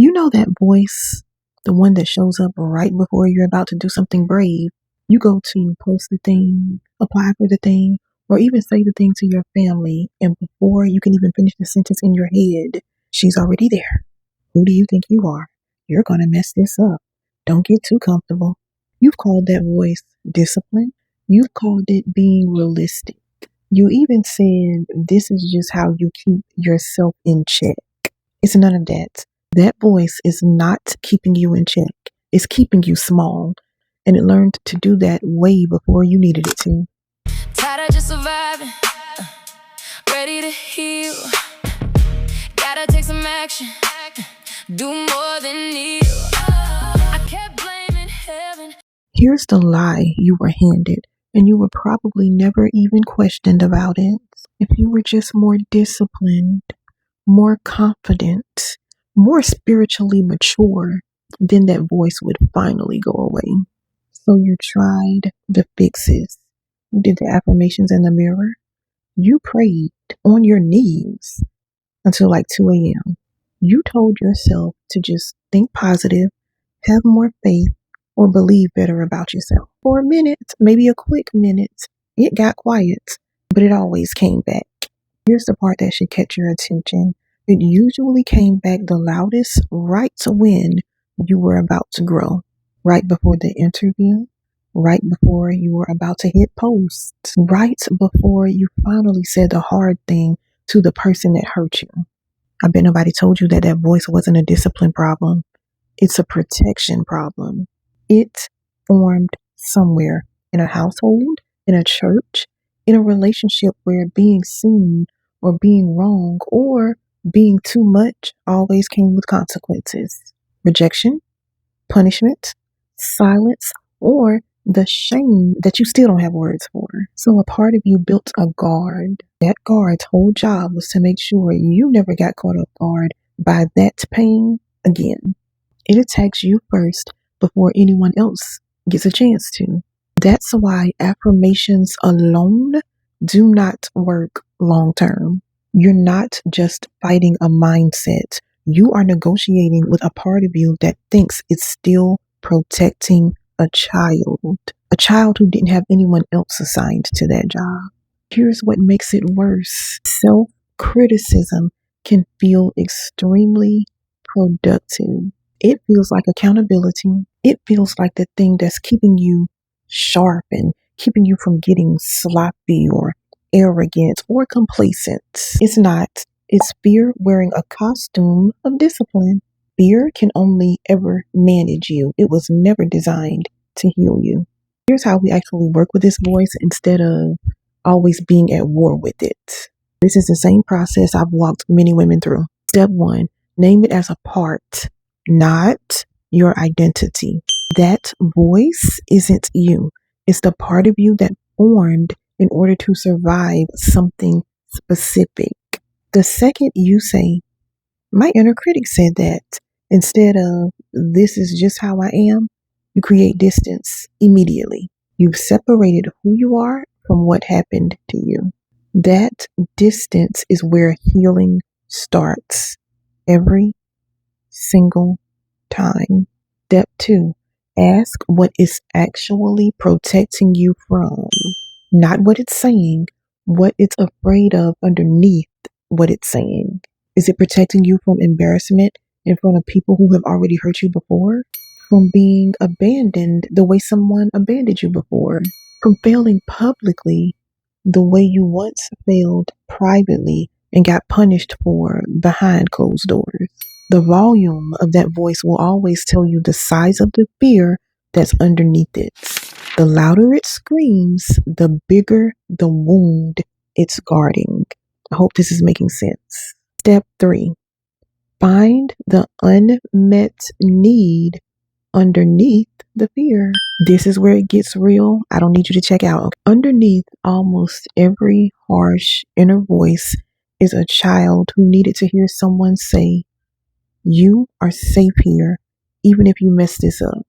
You know that voice, the one that shows up right before you're about to do something brave. You go to post the thing, apply for the thing, or even say the thing to your family, and before you can even finish the sentence in your head, she's already there. Who do you think you are? You're going to mess this up. Don't get too comfortable. You've called that voice discipline. You've called it being realistic. You even said this is just how you keep yourself in check. It's none of that. That voice is not keeping you in check. It's keeping you small. And it learned to do that way before you needed it to. Tired of just surviving, ready to heal. Gotta take some action, do more than kneel. I kept blaming heaven. Here's the lie you were handed, and you were probably never even questioned about it. If you were just more disciplined, more confident, more spiritually mature, then that voice would finally go away. So you tried the fixes. You did the affirmations in the mirror. You prayed on your knees until like 2 a.m. You told yourself to just think positive, have more faith, or believe better about yourself. For a minute, maybe a quick minute, it got quiet, but it always came back. Here's the part that should catch your attention. It usually came back the loudest right when you were about to grow, right before the interview, right before you were about to hit post, right before you finally said the hard thing to the person that hurt you. I bet nobody told you that voice wasn't a discipline problem. It's a protection problem. It formed somewhere in a household, in a church, in a relationship where being seen or being wrong or being too much always came with consequences. Rejection, punishment, silence, or the shame that you still don't have words for. So a part of you built a guard. That guard's whole job was to make sure you never got caught off guard by that pain again. It attacks you first before anyone else gets a chance to. That's why affirmations alone do not work long term. You're not just fighting a mindset. You are negotiating with a part of you that thinks it's still protecting a child who didn't have anyone else assigned to that job. Here's what makes it worse. Self-criticism can feel extremely productive. It feels like accountability. It feels like the thing that's keeping you sharp and keeping you from getting sloppy or arrogant or complacent. It's not. It's fear wearing a costume of discipline. Fear can only ever manage you. It was never designed to heal you. Here's how we actually work with this voice instead of always being at war with it. This is the same process I've walked many women through. Step 1, name it as a part, not your identity. That voice isn't you. It's the part of you that formed in order to survive something specific. The second you say, my inner critic said that, instead of this is just how I am, you create distance immediately. You've separated who you are from what happened to you. That distance is where healing starts every single time. Step 2, ask what is actually protecting you from, not what it's saying, what it's afraid of underneath what it's saying. Is it protecting you from embarrassment in front of people who have already hurt you before? From being abandoned the way someone abandoned you before? From failing publicly the way you once failed privately and got punished for behind closed doors? The volume of that voice will always tell you the size of the fear that's underneath it. The louder it screams, the bigger the wound it's guarding. I hope this is making sense. Step 3, find the unmet need underneath the fear. This is where it gets real. I don't need you to check out. Underneath almost every harsh inner voice is a child who needed to hear someone say, you are safe here, even if you mess this up.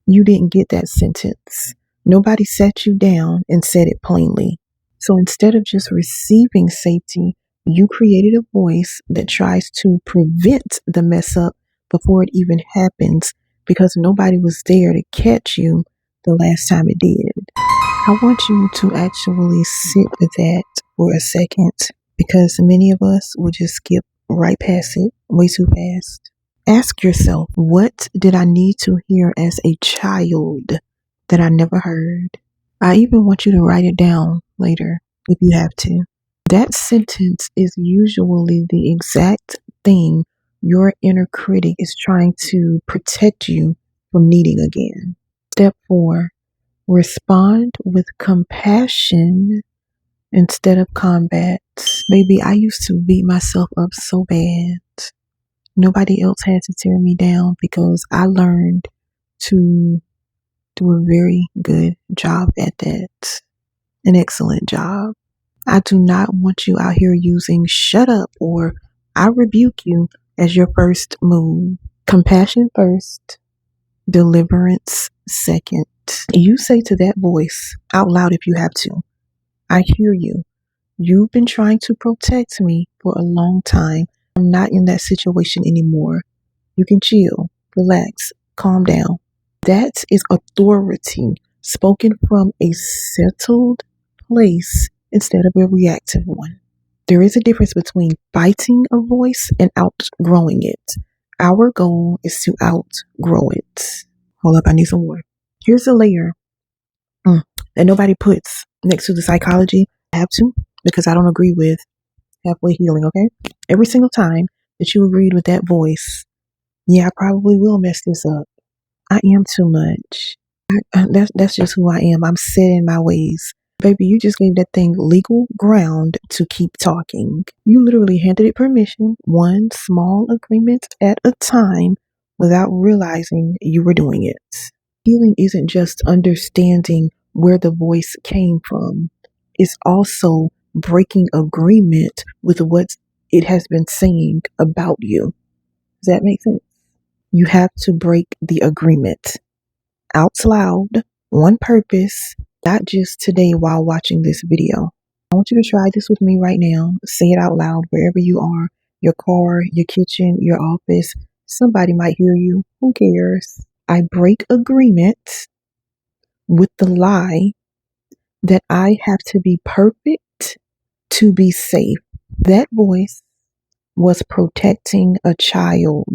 You didn't get that sentence. Nobody sat you down and said it plainly. So instead of just receiving safety, you created a voice that tries to prevent the mess up before it even happens because nobody was there to catch you the last time it did. I want you to actually sit with that for a second because many of us will just skip right past it way too fast. Ask yourself, what did I need to hear as a child that I never heard? I even want you to write it down later if you have to. That sentence is usually the exact thing your inner critic is trying to protect you from needing again. Step 4, respond with compassion instead of combat. Baby, I used to beat myself up so bad. Nobody else had to tear me down because I learned to do a very good job at that. An excellent job. I do not want you out here using shut up or I rebuke you as your first move. Compassion first, deliverance second. You say to that voice out loud if you have to, I hear you. You've been trying to protect me for a long time. I'm not in that situation anymore. You can chill, relax, calm down. That is authority spoken from a settled place instead of a reactive one. There is a difference between fighting a voice and outgrowing it. Our goal is to outgrow it. Hold up, I need some water. Here's a layer that nobody puts next to the psychology. I have to because I don't agree with halfway healing, okay? Every single time that you agreed with that voice, yeah, I probably will mess this up. I am too much. That's just who I am. I'm set in my ways. Baby, you just gave that thing legal ground to keep talking. You literally handed it permission, one small agreement at a time, without realizing you were doing it. Healing isn't just understanding where the voice came from. It's also breaking agreement with what it has been saying about you. Does that make sense? You have to break the agreement out loud, on purpose, not just today while watching this video. I want you to try this with me right now. Say it out loud wherever you are, your car, your kitchen, your office. Somebody might hear you. Who cares? I break agreement with the lie that I have to be perfect to be safe. That voice was protecting a child.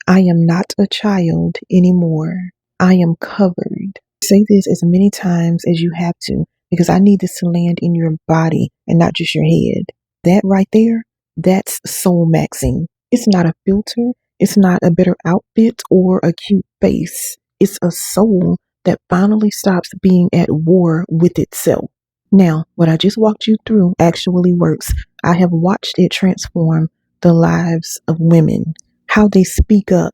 I am not a child anymore. I am covered. Say this as many times as you have to because I need this to land in your body and not just your head. That right there, that's soul maxing. It's not a filter. It's not a better outfit or a cute face. It's a soul that finally stops being at war with itself. Now, what I just walked you through actually works. I have watched it transform the lives of women, how they speak up,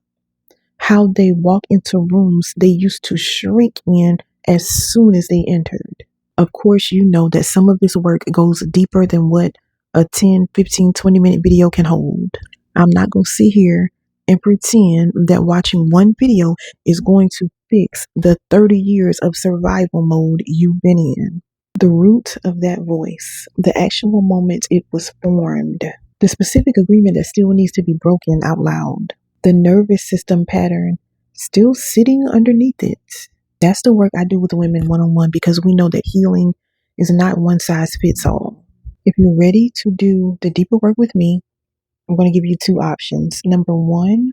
how they walk into rooms they used to shrink in as soon as they entered. Of course, you know that some of this work goes deeper than what a 10, 15, 20-minute video can hold. I'm not going to sit here and pretend that watching one video is going to fix the 30 years of survival mode you've been in. The root of that voice, the actual moment it was formed, the specific agreement that still needs to be broken out loud, the nervous system pattern still sitting underneath it. That's the work I do with women one-on-one because we know that healing is not one size fits all. If you're ready to do the deeper work with me, I'm going to give you two options. Number one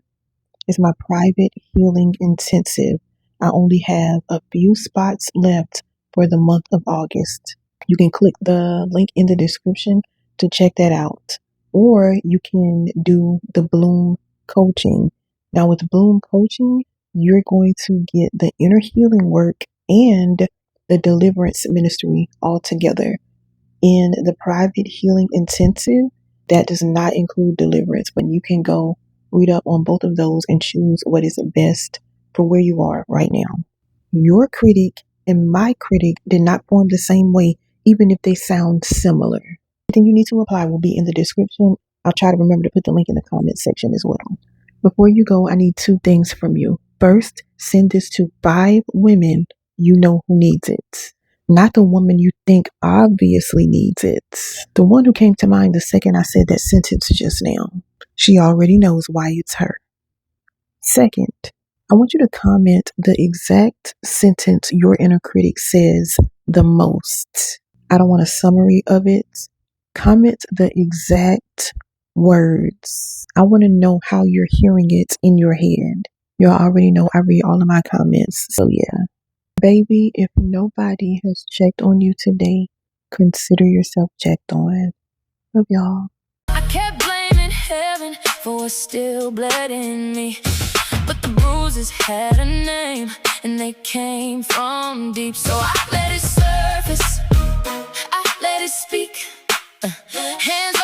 is my private healing intensive. I only have a few spots left for the month of August. You can click the link in the description to check that out. Or you can do the Bloom coaching. Now with Bloom coaching, you're going to get the inner healing work and the deliverance ministry all together. In the private healing intensive, that does not include deliverance, but you can go read up on both of those and choose what is best for where you are right now. Your critic and my critic did not form the same way, even if they sound similar. Everything you need to apply will be in the description. I'll try to remember to put the link in the comment section as well. Before you go, I need two things from you. First, send this to 5 women you know who needs it. Not the woman you think obviously needs it. The one who came to mind the second I said that sentence just now. She already knows why it's her. Second, I want you to comment the exact sentence your inner critic says the most. I don't want a summary of it. Comment the exact words. I want to know how you're hearing it in your head. Y'all already know I read all of my comments, so yeah. Baby, if nobody has checked on you today, consider yourself checked on. Love y'all. I kept blaming heaven for what still bled in me, but the bruises had a name and they came from deep. So I let it surface, I let it speak. Hands